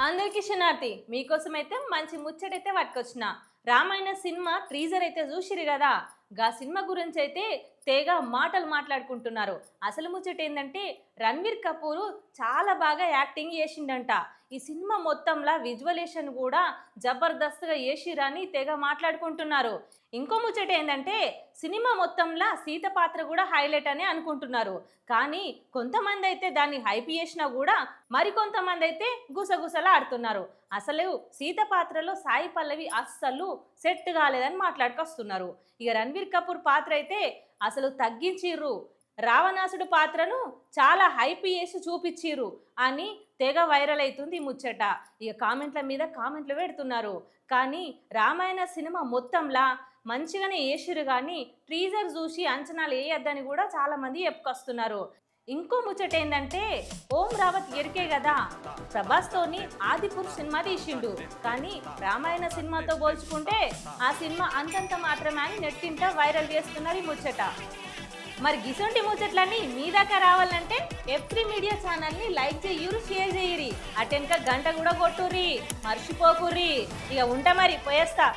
అందరికీ శనార్థి మీకోసమైతే మంచి ముచ్చటైతే పట్టుకొచ్చిన రామాయణ సినిమా ట్రీజర్ అయితే చూసిరు కదా. గా సినిమా గురించి అయితే తెగ మాటలు మాట్లాడుకుంటున్నారు. అసలు ముచ్చట ఏంటంటే రణ్వీర్ కపూర్ చాలా బాగా యాక్టింగ్ చేసిండంట. ఈ సినిమా మొత్తంలో విజువలేషన్ కూడా జబర్దస్త్గా చేసిరని తెగ మాట్లాడుకుంటున్నారు. ఇంకో ముచ్చట ఏంటంటే సినిమా మొత్తంలో సీత పాత్ర కూడా హైలైట్ అని అనుకుంటున్నారు. కానీ కొంతమంది అయితే దాన్ని హైప్ చేసినా కూడా మరికొంతమంది అయితే గుసగుసలా ఆడుతున్నారు. అసలు సీత పాత్రలో సాయి పల్లవి అస్సలు సెట్ కాలేదని మాట్లాడుకొస్తున్నారు. ఇక రణ్వీర్ కపూర్ పాత్ర అయితే అసలు తగ్గించిర్రు, రావణాసుడు పాత్రను చాలా హైప్ చేసి చూపించిర్రు అని తెగ వైరల్ అవుతుంది ఈ ముచ్చట. ఇక కామెంట్ల మీద కామెంట్లు పెడుతున్నారు. కానీ రామాయణ సినిమా మొత్తంలా మంచిగానే వేసిరు, కానీ ట్రీజర్ చూసి అంచనాలు వేయొద్దని కూడా చాలామంది చెప్పుకొస్తున్నారు. ఇంకో ముచ్చట ఏంటంటే ఓం రావత్ ఎరికే కదా, ప్రభాస్తోని ఆదిపురుష్ సినిమా తీసిండు. కానీ రామాయణ సినిమాతో పోల్చుకుంటే ఆ సినిమా అంతంత మాత్రమే అని నెట్టింట వైరల్ చేస్తున్నారు ఈ ముచ్చట. మరి గిసొంటి ముచ్చట్లన్నీ మీ దాకా రావాలంటే ఎఫ్రీ మీడియా ఛానల్ని లైక్ చేయురు, షేర్ చేయరి, అటెనక గంట కూడా కొట్టుర్రి, మర్చిపోకుర్రి. ఇక ఉంటా మరి, పోయేస్తా.